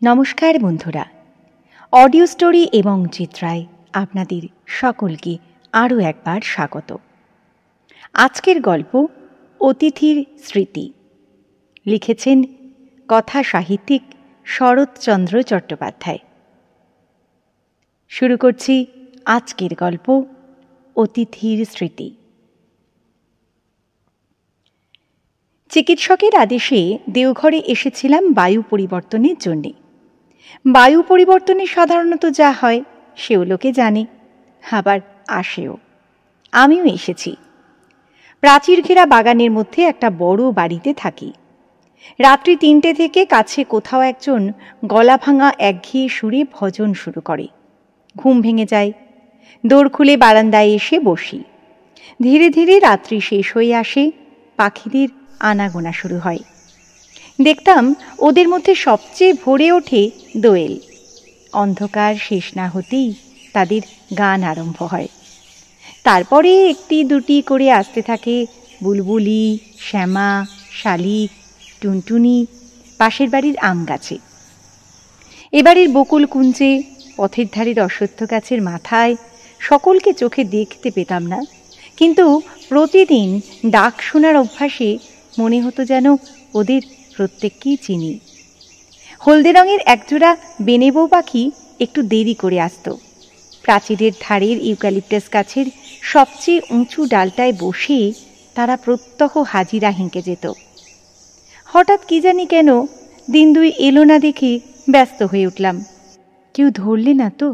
নমস্কার বন্ধুরা, audio story এবং চিত্রায় আপনাদের সকলকে আরও একবার স্বাগত। আজকের গল্প অতিথির স্মৃতি। লিখেছেন কথা সাহিত্যিক শরৎচন্দ্র চট্টোপাধ্যায়। শুরু করছি আজকের গল্প অতিথির স্মৃতি। চিকিৎসকের আদেশে দেওঘরে এসেছিলাম বায়ু পরিবর্তনের জন্যে। বায়ু পরিবর্তনে সাধারণত যা হয় সেও লোকে জানে, আবার আসেও। আমিও এসেছি। প্রাচীর ঘেরা বাগানের মধ্যে একটা বড় বাড়িতে থাকি। রাত্রি ৩টে থেকে কাছে কোথাও একজন গলা ভাঙা একঘেয়ে সুরে ভজন শুরু করে। ঘুম ভেঙে যায়। দোর খুলে বারান্দায় এসে বসি। ধীরে ধীরে রাত্রি শেষ হয়ে আসে, পাখিদের আনাগোনা শুরু হয়। দেখতাম ওদের মধ্যে সবচেয়ে ভরে ওঠে দোয়েল। অন্ধকার শেষ না হতেই তাদের গান আরম্ভ হয়। তারপরে একটি দুটি করে আসতে থাকে বুলবুলি, শ্যামা, শালিক, টুনটুনি, পাশের বাড়ির আম গাছে। এবাড়ির বকুল কুঞ্জে, পথের ধারের অশ্বত্থ গাছের মাথায় সকলকে চোখে দেখতে পেতাম না, কিন্তু প্রতিদিন ডাক শোনার অভ্যাসে মনে হতো যেন ওদের প্রত্যেককেই চিনি। হলদে রঙের একজোড়া বেনেবৌ পাখি একটু দেরি করে আসত। প্রাচীরের ধারের ইউক্যালিপটাস গাছের সবচেয়ে উঁচু ডালটায় বসে তারা প্রত্যহ হাজিরা হেঁকে যেত। হঠাৎ কি জানি কেন দিন দুই এলো না দেখে ব্যস্ত হয়ে উঠলাম। কেউ ধরলে না তো?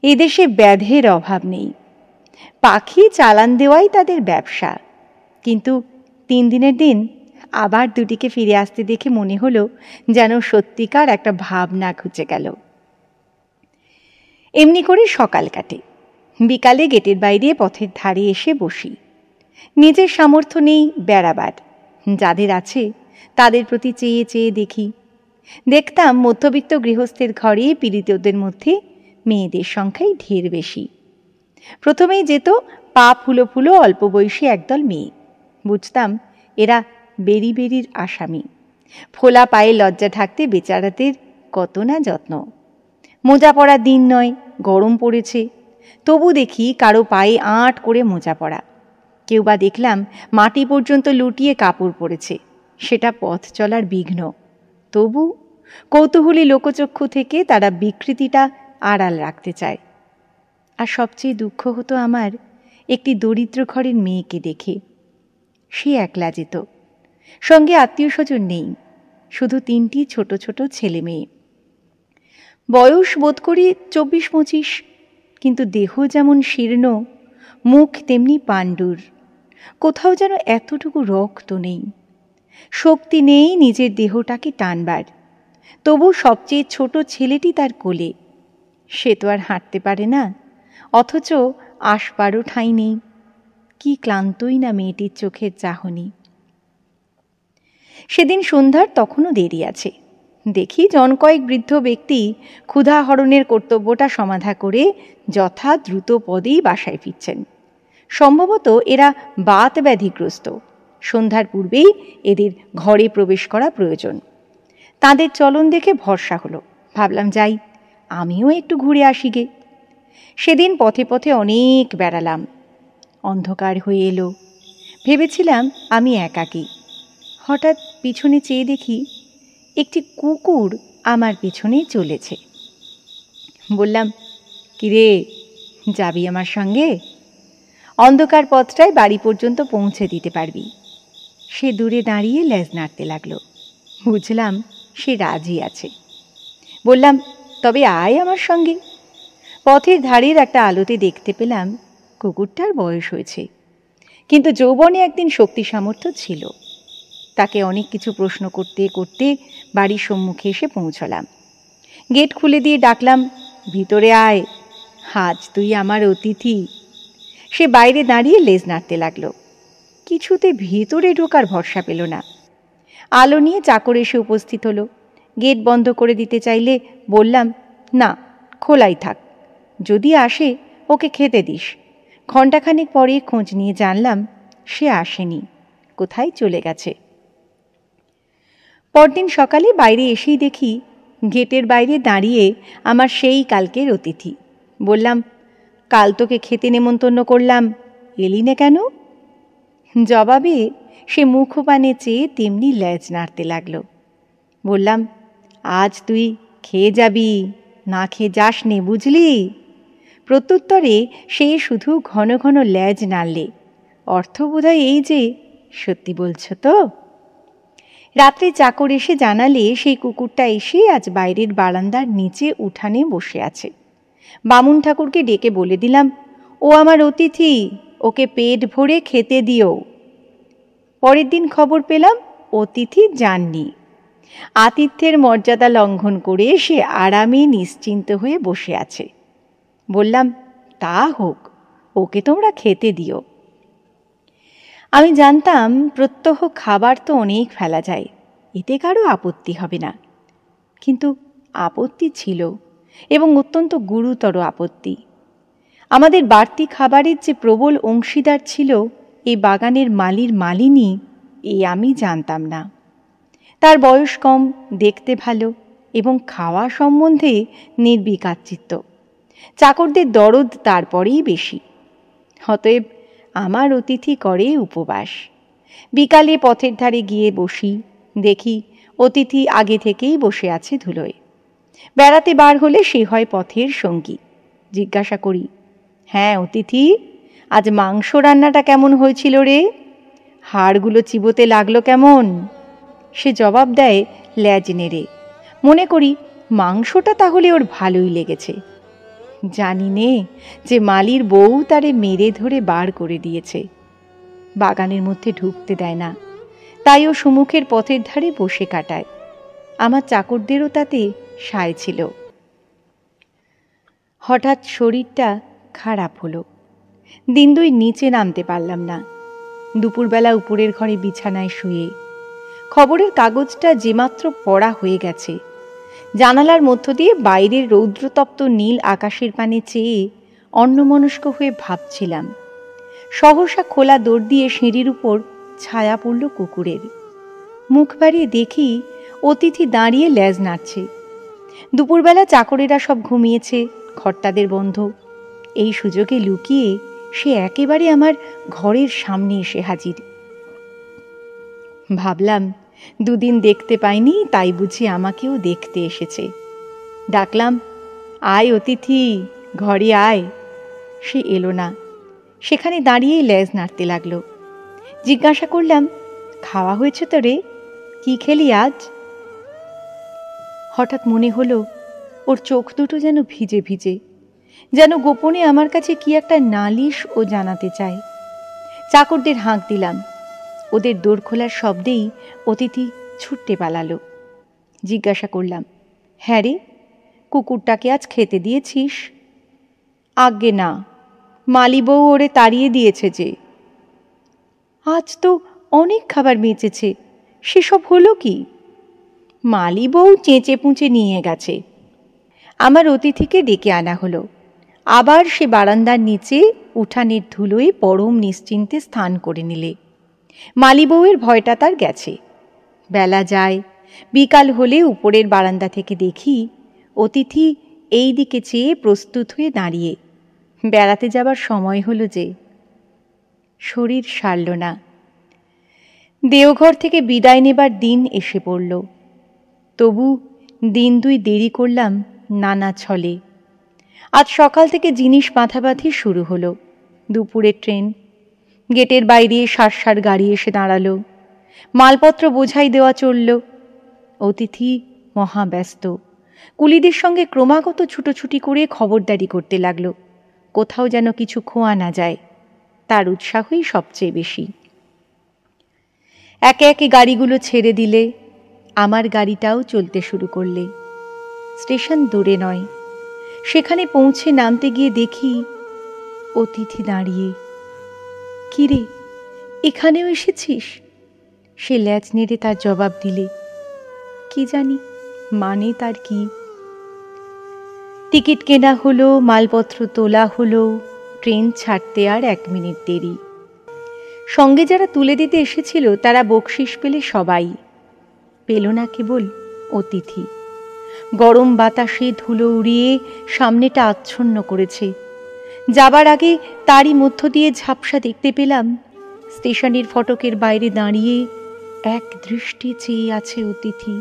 এদেশে ব্যাধের অভাব নেই। পাখি চালান দেওয়াই তাদের ব্যবসা। কিন্তু ৩ দিনের দিন আবার দুটিকে ফিরে আসতে দেখে মনে হলো যেন সত্যিকার একটা ভাবনা ঘুচে গেল। এমনি করে সকাল কাটে। বিকালে গেটের বাইরে পথের ধারে এসে বসি। নিজের সামর্থ্য নেই বেড়াবার, যাদের আছে তাদের প্রতি চেয়ে চেয়ে দেখি। দেখতাম মধ্যবিত্ত গৃহস্থের ঘরে পীড়িতদের মধ্যে মেয়েদের সংখ্যাই ঢের বেশি। প্রথমেই যেত পা ফুলো ফুলো অল্প বয়সী একদল মেয়ে। বুঝতাম এরা বেরি বেরির আসামি। ফোলা পায়ে লজ্জা ঢাকতে বেচারাদের কত না যত্ন। মোজা পরা দিন নয়, গরম পড়েছে, তবু দেখি কারো পায়ে আঁট করে মোজা পরা। কেউ বা দেখলাম মাটি পর্যন্ত লুটিয়ে কাপড় পরেছে, সেটা পথ চলার বিঘ্ন। তবু কৌতূহলী লোকচক্ষু থেকে তারা বিকৃতিটা আড়াল রাখতে চায়। আর সবচেয়ে দুঃখ হতো আমার একটি দরিদ্র ঘরের মেয়েকে দেখে। সে একলা যেত, সঙ্গে আত্মীয় স্বজন নেই, শুধু ৩টি ছোট ছোট ছেলে মেয়ে। বয়স বোধ করি ২৪-২৫, কিন্তু দেহ যেমন শীর্ণ, মুখ তেমনি পাণ্ডুর। কোথাও যেন এতটুকু রক্ত নেই, শক্তি নেই নিজের দেহটাকে টানবার। তবু সবচেয়ে ছোট ছেলেটি তার কোলে। সে তো আর হাঁটতে পারে না, অথচ আসবারও ঠাঁই নেই। কি ক্লান্তই না মেয়েটির চোখের চাহনি। সেদিন সন্ধ্যার তখনও দেরি আছে। দেখি জন কয়েক বৃদ্ধ ব্যক্তি ক্ষুধাহরণের কর্তব্যটা সমাধা করে যথা দ্রুত পদেই বাসায় ফিরছেন। সম্ভবত এরা বাত ব্যাধিগ্রস্ত। সন্ধ্যার পূর্বেই এদের ঘরে প্রবেশ করা প্রয়োজন। তাদের চলন দেখে ভরসা হলো। ভাবলাম যাই, আমিও একটু ঘুরে আসি গে। সেদিন পথে পথে অনেক বেড়ালাম। অন্ধকার হয়ে এলো। ভেবেছিলাম আমি একাকী। হঠাৎ পিছনে চেয়ে দেখি একটি কুকুর আমার পিছনে চলেছে। বললাম, কিরে, যাবি আমার সঙ্গে? অন্ধকার পথটায় বাড়ি পর্যন্ত পৌঁছে দিতে পারবি। সে দূরে দাঁড়িয়ে লেজ নাড়তে লাগলো। বুঝলাম সে রাজি আছে। বললাম, তবে আয় আমার সঙ্গে। পথের ধারের একটা আলোতে দেখতে পেলাম কুকুরটার বয়স হয়েছে, কিন্তু যৌবনে একদিন শক্তি সামর্থ্য ছিল। তাকে অনেক কিছু প্রশ্ন করতে করতে বাড়ির সম্মুখে এসে পৌঁছলাম। গেট খুলে দিয়ে ডাকলাম, ভিতরে আয়, আজ তুই আমার অতিথি। সে বাইরে দাঁড়িয়ে লেজ নাড়তে লাগলো। কিছুতে ভিতরে ঢোকার ভরসা পেল না। আলো নিয়ে চাকর এসে উপস্থিত হলো। গেট বন্ধ করে দিতে চাইলে বললাম, না, খোলাই থাক, যদি আসে ওকে খেতে দিস। ঘণ্টাখানেক পরে খোঁজ নিয়ে জানলাম সে আসেনি, কোথায় চলে গেছে। পরদিন সকালে বাইরে এসেই দেখি গেটের বাইরে দাঁড়িয়ে আমার সেই কালকের অতিথি। বললাম, কাল তোকে খেতে নেমন্তন্ন করলাম, এলি না কেন? জবাবে সে মুখপানে চেয়ে তেমনি লেজ নাড়তে লাগল। বললাম, আজ তুই খেয়ে যাবি, না খেয়ে যাস নে, বুঝলি? প্রত্যুত্তরে সে শুধু ঘন ঘন লেজ নাড়লে। অর্থ বোধহয় এই যে, সত্যি বলছ তো? রাত্রে চাকর এসে জানালে সেই কুকুরটা এসে আজ বাইরের বারান্দার নিচে উঠানে বসে আছে। বামুন ঠাকুরকে ডেকে বলে দিলাম, ও আমার অতিথি, ওকে পেট ভরে খেতে দিও। পরের দিন খবর পেলাম অতিথি যাননি। আতিথ্যের মর্যাদা লঙ্ঘন করে সে আরামে নিশ্চিন্ত হয়ে বসে আছে। বললাম, তা হোক, ওকে তোমরা খেতে দিও। আমি জানতাম প্রত্যহ খাবার তো অনেক ফেলা যায়, এতে কারো আপত্তি হবে না। কিন্তু আপত্তি ছিল, এবং অত্যন্ত গুরুতর আপত্তি। আমাদের বাড়তি খাবারের যে প্রবল অংশীদার ছিল এই বাগানের মালির মালিনী, এই আমি জানতাম না। তার বয়স কম, দেখতে ভালো এবং খাওয়া সম্বন্ধে নির্বিকারচিত্ত। চাকরদের দরদ তারপরেই বেশি। অতএব আমার অতিথি করে উপবাস। বিকালে পথের ধারে গিয়ে বসি, দেখি অতিথি আগে থেকেই বসে আছে ধুলোয়। বেড়াতে বার হলে সে হয় পথের সঙ্গী। জিজ্ঞাসা করি, হ্যাঁ অতিথি, আজ মাংস রান্নাটা কেমন হয়েছিল রে? হাড়গুলো চিবোতে লাগলো কেমন? সে জবাব দেয় লেজ নেড়ে। মনে করি মাংসটা তাহলে ওর ভালোই লেগেছে। জানি নে যে মালির বউ তারে মেরে ধরে বার করে দিয়েছে, বাগানের মধ্যে ঢুকতে দেয় না। তাই ও সুমুখের পথের ধারে বসে কাটায়। আমার চাকরদেরও তাতে সায় ছিল। হঠাৎ শরীরটা খারাপ হলো। দিন দুই নিচে নামতে পারলাম না। দুপুরবেলা উপরের ঘরে বিছানায় শুয়ে খবরের কাগজটা যেমাত্র পড়া হয়ে গেছে, জানালার মধ্য দিয়ে বাইরের রৌদ্রতপ্ত নীল আকাশের পানে চেয়ে অন্যমনস্ক হয়ে ভাবছিলাম। সহসা খোলা দোর দিয়ে সিঁড়ির উপর ছায়া পড়ল কুকুরের। মুখ বাড়িয়ে দেখি অতিথি দাঁড়িয়ে লেজ নাড়ছে। দুপুরবেলা চাকরেরা সব ঘুমিয়েছে, কর্তাদের বন্ধ। এই সুযোগে লুকিয়ে সে একেবারে আমার ঘরের সামনে এসে হাজির। ভাবলাম, দুদিন দেখতে পাইনি, তাই বুঝি আমাকেও দেখতে এসেছে। ডাকলাম, আয় অতিথি, ঘরে আয়। সে এলো না, সেখানে দাঁড়িয়েই লেজ নাড়তে লাগলো। জিজ্ঞাসা করলাম, খাওয়া হয়েছে তো রে? কি খেলি আজ? হঠাৎ মনে হলো ওর চোখ দুটো যেন ভিজে ভিজে, যেন গোপনে আমার কাছে কি একটা নালিশ ও জানাতে চায়। চাকরদের হাঁক দিলাম। ওদের দোর খোলার শব্দেই অতিথি ছুটতে পালালো। জিজ্ঞাসা করলাম, হ্যাঁ রে, কুকুরটাকে আজ খেতে দিয়েছিস? আজ্ঞে না, মালি বউ ওরে তাড়িয়ে দিয়েছে যে। আজ তো অনেক খাবার বেঁচেছে, সেসব হলো কি? মালি বউ চেঁচে পুঁচে নিয়ে গেছে। আমার অতিথিকে ডেকে আনা হলো। আবার সে বারান্দার নিচে উঠানের ধুলোয় পরম নিশ্চিন্তে স্থান করে নিলে। মালি বউয়ের ভয়টা তার গেছে। বেলা যায়, বিকাল হলে উপরের বারান্দা থেকে দেখি অতিথি এই দিকে চেয়ে প্রস্তুত হয়ে দাঁড়িয়ে। বেড়াতে যাবার সময় হলো যে। শরীর সারল না। দেওঘর থেকে বিদায় নেবার দিন এসে পড়ল। তবু দিন দুই দেরি করলাম নানা ছলে। আজ সকাল থেকে জিনিস বাঁধাবাঁধি শুরু হলো। দুপুরের ট্রেন। গেটের বাইরে সার গাড়ি এসে দাঁড়ালো। মালপত্র বোঝাই দেওয়া চলল। অতিথি মহাব্যস্ত। কুলিদের সঙ্গে ক্রমাগত ছুটোছুটি করে খবরদারি করতে লাগলো, কোথাও যেন কিছু খোয়া না যায়। তার উৎসাহই সবচেয়ে বেশি। একে একে গাড়িগুলো ছেড়ে দিলে, আমার গাড়িটাও চলতে শুরু করলে। স্টেশন দূরে নয়। সেখানে পৌঁছে নামতে গিয়ে দেখি অতিথি দাঁড়িয়ে। কিরে, এখানেও এসেছিস? সে ল্যাজ নেড়ে তার জবাব দিলে। কি জানি মানে তার কি। টিকিট কেনা হলো, মালপত্র তোলা হলো। ট্রেন ছাড়তে আর 1 মিনিট দেরি। সঙ্গে যারা তুলে দিতে এসেছিল তারা বকশিস পেলে সবাই, পেল না কেবল অতিথি। গরম বাতাসে ধুলো উড়িয়ে সামনেটা আচ্ছন্ন করেছে। যাবার আগে তারই মধ্য দিয়ে ঝাপসা দেখতে পেলাম স্টেশনের ফটকের বাইরে দাঁড়িয়ে এক দৃষ্টি চেয়ে আছে অতিথি।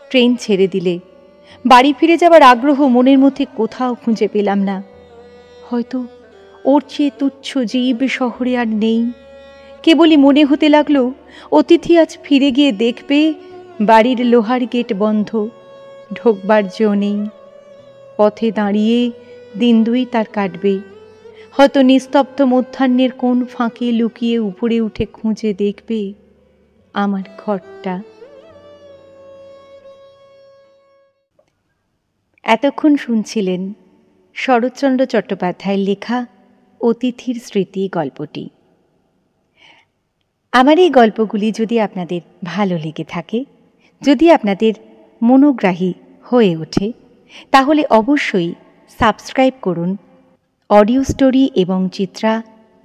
ট্রেন ছেড়ে দিলে বাড়ি ফিরে যাবার আগ্রহ মনের মধ্যে কোথাও খুঁজে পেলাম না। হয়তো ওর চেয়ে তুচ্ছ জীব শহরে আর নেই। কেবলই মনে হতে লাগলো অতিথি আজ ফিরে গিয়ে দেখবে বাড়ির লোহার গেট বন্ধ, ঢোকবার জো নেই। পথে দাঁড়িয়ে দিন দুই তার কাটবে। হয়তো নিস্তব্ধ মধ্যাহ্নের কোন ফাঁকে লুকিয়ে উপরে উঠে খুঁজে দেখবে আমার ঘরটা। এতক্ষণ শুনছিলেন শরৎচন্দ্র চট্টোপাধ্যায়ের লেখা অতিথির স্মৃতি গল্পটি। আমার এই গল্পগুলি যদি আপনাদের ভালো লেগে থাকে, যদি আপনাদের মনোগ্রাহী হয়ে ওঠে, তাহলে অবশ্যই সাবস্ক্রাইব করুন অডিও স্টোরি এবং চিত্রা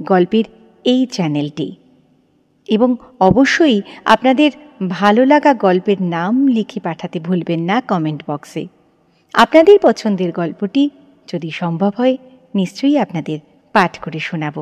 গল্পের এই চ্যানেলটি, এবং অবশ্যই আপনাদের ভালো লাগা গল্পের নাম লিখে পাঠাতে ভুলবেন না কমেন্ট বক্সে। আপনাদের পছন্দের গল্পটি যদি সম্ভব হয় নিশ্চয়ই আপনাদের পাঠ করে শোনাব।